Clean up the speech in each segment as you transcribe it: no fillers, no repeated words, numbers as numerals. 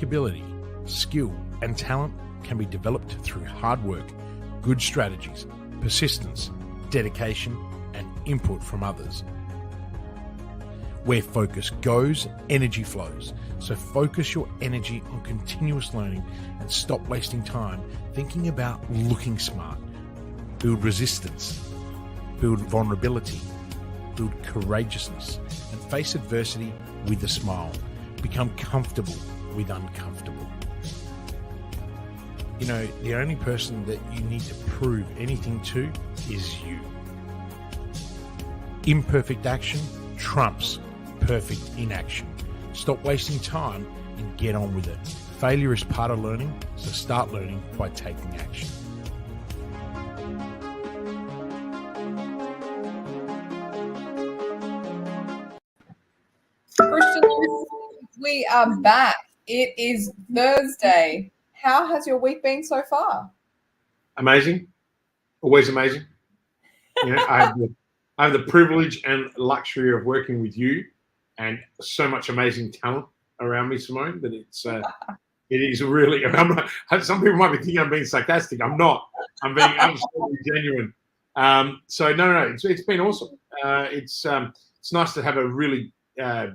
ability, skill, and talent can be developed through hard work, good strategies, persistence, dedication, and input from others. Where focus goes, energy flows. So focus your energy on continuous learning and stop wasting time thinking about looking smart. Build resistance, build vulnerability, build courageousness, and face adversity with a smile. Become comfortable with uncomfortable. You know, the only person that you need to prove anything to is you. Imperfect action trumps perfect inaction. Stop wasting time and get on with it. Failure is part of learning, so start learning by taking action. Kristian, we are back. It is Thursday. How has your week been so far? Amazing. Always amazing. You know, I have the privilege and luxury of working with you and so much amazing talent around me, Simone, that it is really, some people might be thinking I'm being sarcastic. I'm not. I'm being absolutely genuine. No, it's been awesome. It's nice to have a really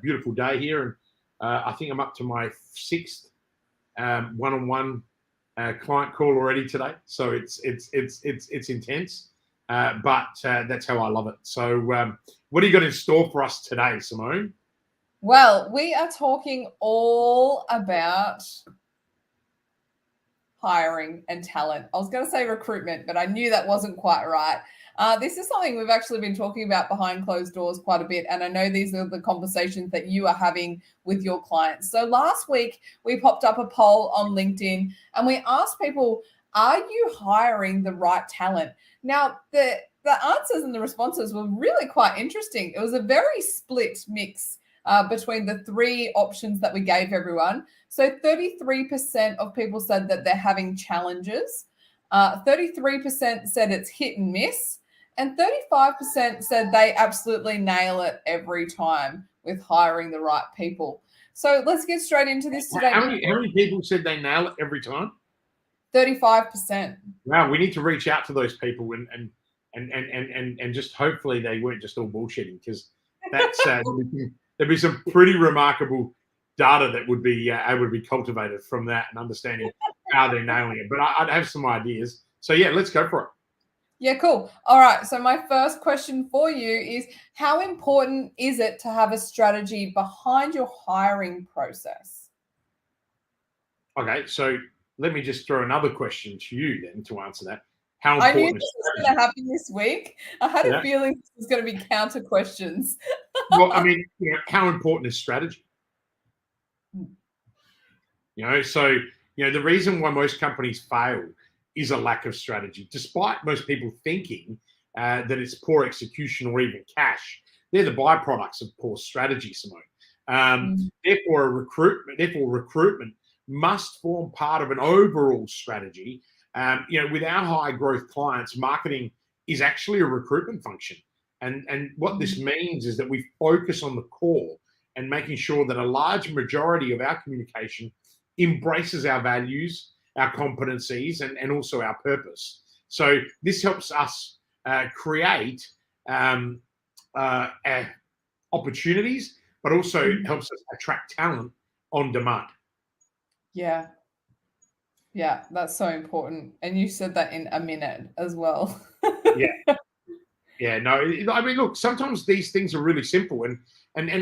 beautiful day here. And I think I'm up to my 6th one-on-one client call already today. So it's intense, but that's how I love it. So what do you got in store for us today, Simone? Well, we are talking all about hiring and talent. I was going to say recruitment, but I knew that wasn't quite right. This is something we've actually been talking about behind closed doors quite a bit. And I know these are the conversations that you are having with your clients. So last week, we popped up a poll on LinkedIn and we asked people, are you hiring the right talent? Now, the answers and the responses were really quite interesting. It was a very split mix between the 3 options that we gave everyone. So 33% of people said that they're having challenges. 33% said it's hit and miss. And 35% said they absolutely nail it every time with hiring the right people. So let's get straight into this today. How many people said they nail it every time? 35%. Wow, we need to reach out to those people and just hopefully they weren't just all bullshitting, because that's there'd be some pretty remarkable data that would be able to be cultivated from that and understanding how they're nailing it. But I'd have some ideas. So yeah, let's go for it. Yeah, cool. All right. So my first question for you is, how important is it to have a strategy behind your hiring process? Okay, so let me just throw another question to you then to answer that. How important I knew this was going to happen this week. I had a feeling this was going to be counter questions. Well, I mean, how important is strategy? So the reason why most companies fail is a lack of strategy, despite most people thinking that it's poor execution or even cash. They're the byproducts of poor strategy, Simone. Therefore, recruitment must form part of an overall strategy. With our high growth clients, marketing is actually a recruitment function. And what this means is that we focus on the core and making sure that a large majority of our communication embraces our values, our competencies, and also our purpose. So this helps us create opportunities, but also helps us attract talent on demand. Yeah. Yeah, that's so important. And you said that in a minute as well. Yeah, no, I mean, look, sometimes these things are really simple, and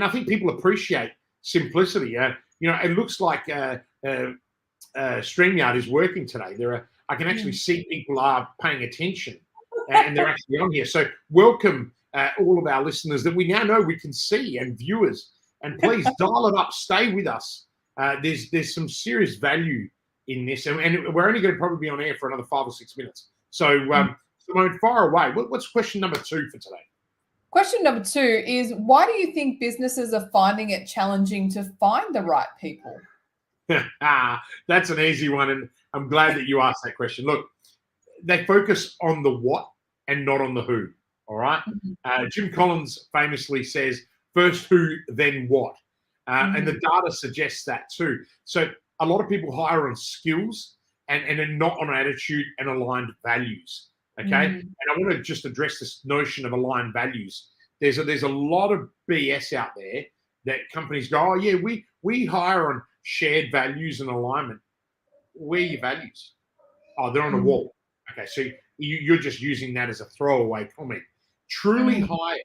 I think people appreciate simplicity. It looks like StreamYard is working today. I can actually see people are paying attention, and they're actually on here. So welcome all of our listeners that we now know we can see, and viewers. And please dial it up, stay with us. There's some serious value in this, and we're only going to probably be on air for another 5 or 6 minutes. So Simone, fire away. What's question number 2 for today? Question number 2 is, why do you think businesses are finding it challenging to find the right people? That's an easy one, and I'm glad that you asked that question. Look, they focus on the what and not on the who, all right? Jim Collins famously says, first who, then what. And the data suggests that too. So a lot of people hire on skills and not on attitude and aligned values. Okay. And I want to just address this notion of aligned values. There's a lot of BS out there that companies go, oh yeah, we hire on shared values and alignment. Where are your values? Oh, they're on the wall. Okay, so you're just using that as a throwaway comment. Truly hire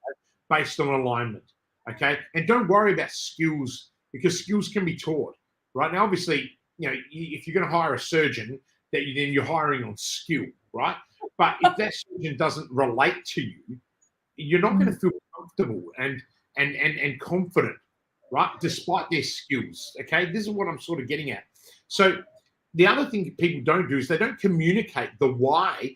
based on alignment. Okay, and don't worry about skills, because skills can be taught. Right now, obviously, if you're going to hire a surgeon, then you're hiring on skill, right? But if that surgeon doesn't relate to you, you're not going to feel comfortable and confident, right? Despite their skills. Okay, this is what I'm sort of getting at. So the other thing people don't do is they don't communicate the why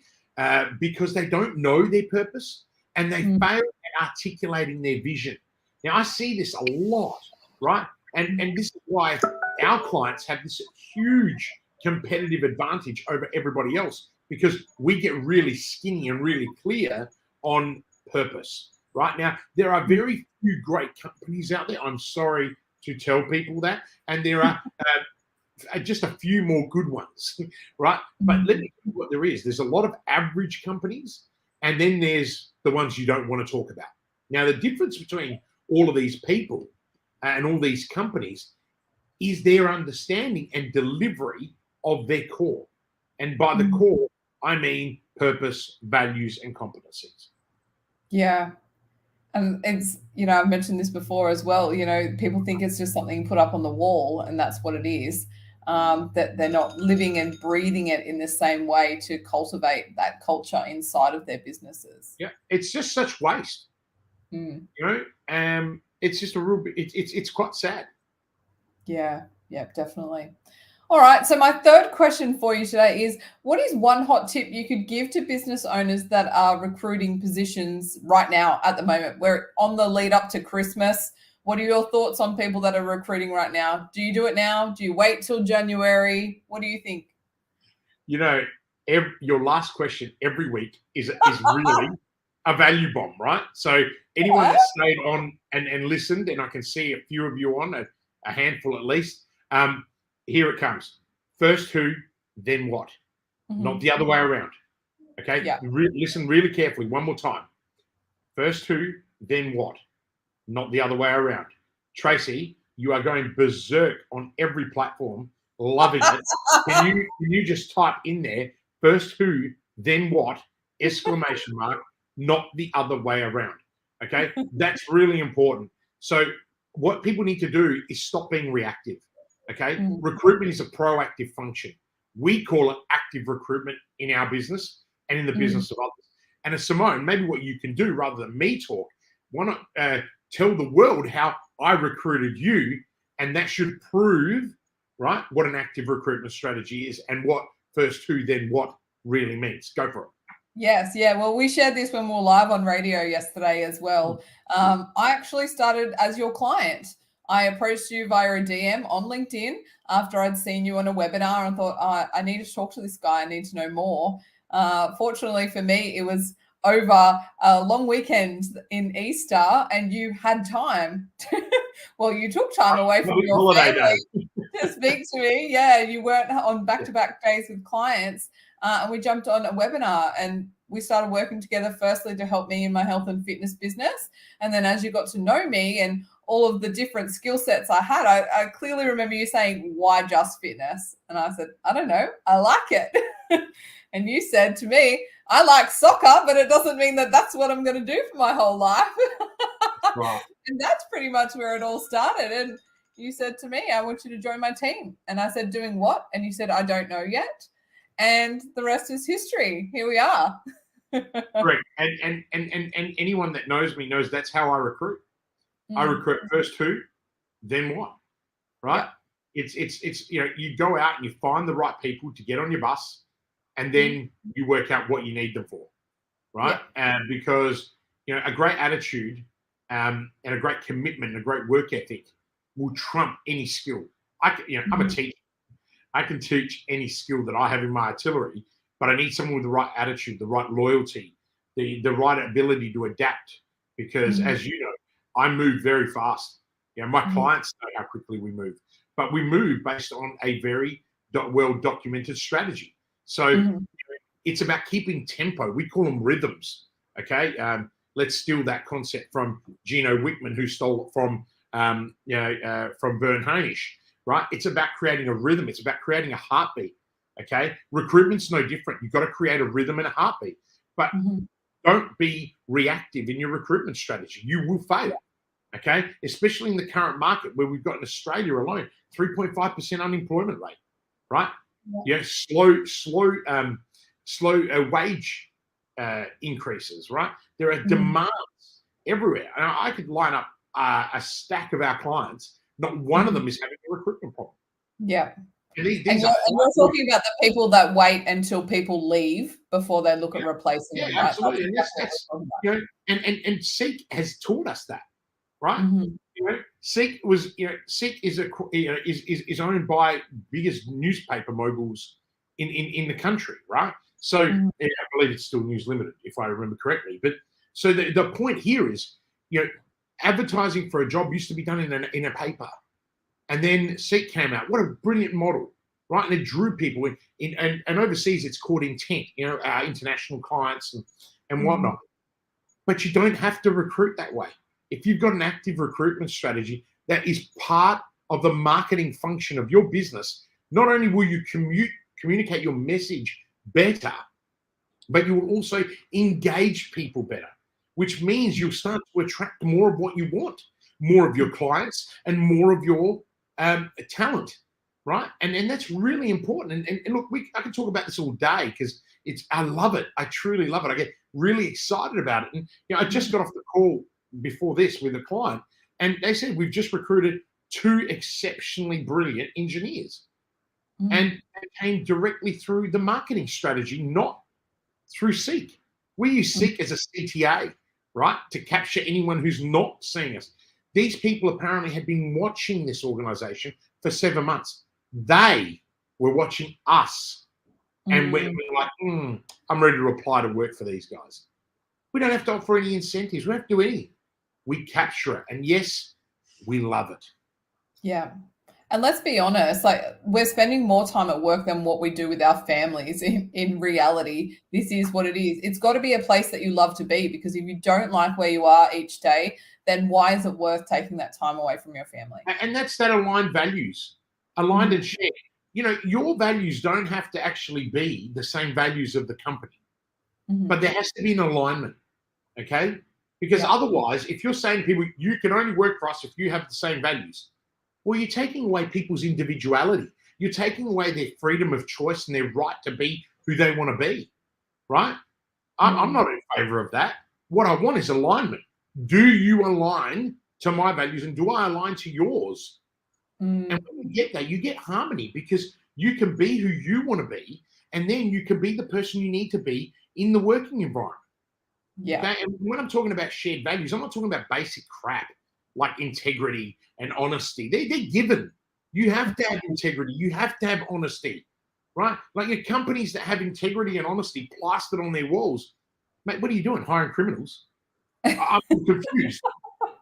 because they don't know their purpose and they fail at articulating their vision. Now, I see this a lot, right? And this is why our clients have this huge competitive advantage over everybody else, because we get really skinny and really clear on purpose. Right now, there are very few great companies out there. I'm sorry to tell people that. And there are just a few more good ones, right? But let me tell you what there is. There's a lot of average companies, and then there's the ones you don't want to talk about. Now, the difference between all of these people and all these companies is their understanding and delivery of their core. And by the core, I mean purpose, values, and competencies. Yeah. And it's, I've mentioned this before as well, people think it's just something put up on the wall and that's what it is, that they're not living and breathing it in the same way to cultivate that culture inside of their businesses. Yeah, it's just such waste. It's just a real, it's quite sad. Yeah, definitely. All right. So my third question for you today is, what is one hot tip you could give to business owners that are recruiting positions right now at the moment? We're on the lead up to Christmas. What are your thoughts on people that are recruiting right now? Do you do it now? Do you wait till January? What do you think? Your last question every week is really a value bomb, right? So anyone that stayed on and listened, and I can see a few of you on, a handful at least, here it comes. First who, then what? Not the other way around. Okay? Yeah. Listen really carefully one more time. First who, then what? Not the other way around. Tracy, you are going berserk on every platform, loving it. Can you just type in there, first who, then what, exclamation mark, not the other way around. Okay? That's really important. So what people need to do is stop being reactive. Okay, recruitment is a proactive function. We call it active recruitment in our business and in the business of others. And as Simone, maybe what you can do rather than me talk, why not tell the world how I recruited you, and that should prove, right, what an active recruitment strategy is and what first who, then what really means. Go for it. Yes, yeah. Well, we shared this when we were live on radio yesterday as well. I actually started as your client. I approached you via a DM on LinkedIn after I'd seen you on a webinar and thought, I need to talk to this guy. I need to know more. Fortunately for me, it was over a long weekend in Easter and you had time. Well, you took time away from your family to speak to me. Yeah, you weren't on back-to-back days with clients. And we jumped on a webinar and we started working together, firstly to help me in my health and fitness business. And then as you got to know me and all of the different skill sets I had, I clearly remember you saying, why just fitness? And I said, I don't know, I like it. And you said to me, I like soccer, but it doesn't mean that that's what I'm going to do for my whole life. Wow. And that's pretty much where it all started. And you said to me, I want you to join my team. And I said, doing what? And you said, I don't know yet. And the rest is history. Here we are. Correct. And anyone that knows me knows that's how I recruit. I recruit first who, then what, right? Yeah. It's you go out and you find the right people to get on your bus, and then you work out what you need them for, right? Yeah. And because a great attitude and a great commitment and a great work ethic will trump any skill. I'm a teacher. I can teach any skill that I have in my artillery, but I need someone with the right attitude, the right loyalty, the right ability to adapt. Because as you know, I move very fast. My clients know how quickly we move. but we move based on a very well-documented strategy. So it's about keeping tempo. We call them rhythms. Okay, let's steal that concept from Gino Wickman, who stole it from from Vern Harnish. Right? It's about creating a rhythm. It's about creating a heartbeat. Okay, recruitment's no different. You've got to create a rhythm and a heartbeat, but don't be reactive in your recruitment strategy. You will fail. Okay, especially in the current market where we've got in Australia alone 3.5% unemployment rate. Right? Slow wage increases. Right? There are demands everywhere, and I could line up a stack of our clients. Not one of them is having a recruitment problem. Yeah. And you're talking about the people that wait until people leave before they look at replacing them, right? Absolutely. And Seek has taught us that, right? Seek is owned by biggest newspaper moguls in the country, right? So I believe it's still News Limited, if I remember correctly. But so the point here is, advertising for a job used to be done in a paper. And then Seek came out. What a brilliant model, right? And it drew people in and overseas it's called intent, our international clients and whatnot. But you don't have to recruit that way. If you've got an active recruitment strategy that is part of the marketing function of your business, not only will you communicate your message better, but you will also engage people better, which means you'll start to attract more of what you want, more of your clients and more of your talent, right? And that's really important. And look, I can talk about this all day because I love it. I truly love it. I get really excited about it. And I just got off the call before this with a client, and they said we've just recruited 2 exceptionally brilliant engineers, and they came directly through the marketing strategy, not through Seek. We use Seek as a CTA, right, to capture anyone who's not seeing us. These people apparently had been watching this organization for 7 months. They were watching us. And we're like, I'm ready to apply to work for these guys. We don't have to offer any incentives. We don't have to do anything. We capture it. And yes, we love it. Yeah. And let's be honest, like, we're spending more time at work than what we do with our families. In reality, this is what it is. It's got to be a place that you love to be, because if you don't like where you are each day, then why is it worth taking that time away from your family? And that's that aligned values, aligned and shared. Your values don't have to actually be the same values of the company, but there has to be an alignment, okay? Because otherwise, if you're saying to people, you can only work for us if you have the same values, well, you're taking away people's individuality. You're taking away their freedom of choice and their right to be who they want to be, right? I'm not in favor of that. What I want is alignment. Do you align to my values, and do I align to yours? And when you get that, you get harmony, because you can be who you want to be, and then you can be the person you need to be in the working environment. Yeah. Okay? And when I'm talking about shared values, I'm not talking about basic crap like integrity and honesty. They're given. You have to have integrity. You have to have honesty, right? Like your companies that have integrity and honesty plastered on their walls, mate, what are you doing? Hiring criminals? I'm confused.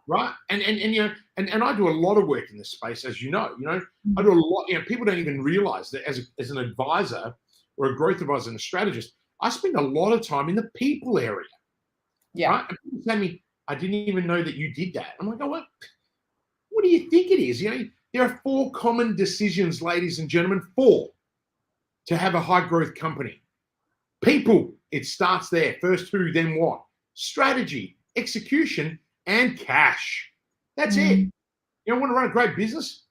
Right. And I do a lot of work in this space, as you know. I do a lot, people don't even realize that as an advisor or a growth advisor and a strategist, I spend a lot of time in the people area. Yeah. Right? And people say to me, I didn't even know that you did that. I'm like, oh, what do you think it is? There are 4 common decisions, ladies and gentlemen, 4 to have a high growth company. People, it starts there. First who, then what? Strategy, execution, and cash. That's it. You want to run a great business?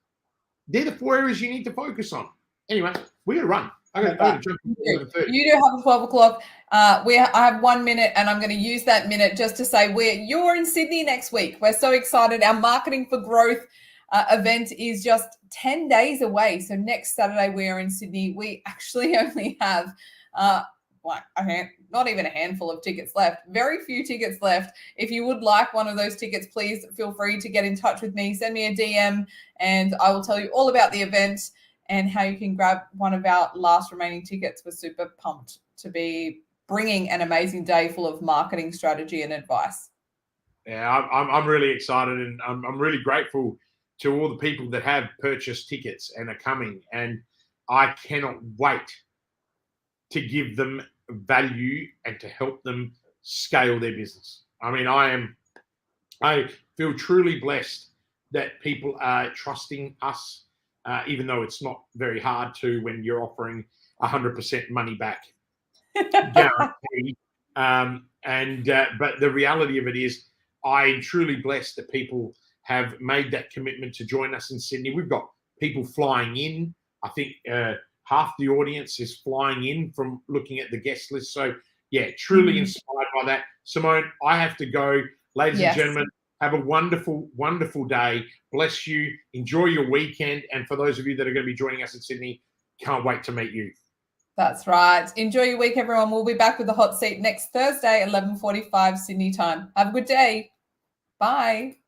They're the 4 areas you need to focus on. Anyway, we're going to run. I got to jump in 11:30. You do have a 12 o'clock. I have 1 minute, and I'm going to use that minute just to say you're in Sydney next week. We're so excited. Our Marketing for Growth event is just 10 days away. So next Saturday we are in Sydney. We actually only have not even a handful of tickets left. Very few tickets left. If you would like one of those tickets, please feel free to get in touch with me. Send me a DM, and I will tell you all about the event and how you can grab one of our last remaining tickets. We're super pumped to be bringing an amazing day full of marketing strategy and advice. Yeah, I'm really excited, and I'm really grateful to all the people that have purchased tickets and are coming. And I cannot wait to give them value and to help them scale their business. I mean, I feel truly blessed that people are trusting us, even though it's not very hard to when you're offering 100% money back guarantee. But the reality of it is, I'm truly blessed that people have made that commitment to join us in Sydney. We've got people flying in. I think half the audience is flying in from looking at the guest list. So, yeah, truly inspired by that. Simone, I have to go. Ladies and gentlemen, have a wonderful, wonderful day. Bless you. Enjoy your weekend. And for those of you that are going to be joining us in Sydney, can't wait to meet you. That's right. Enjoy your week, everyone. We'll be back with the hot seat next Thursday, 11:45 Sydney time. Have a good day. Bye.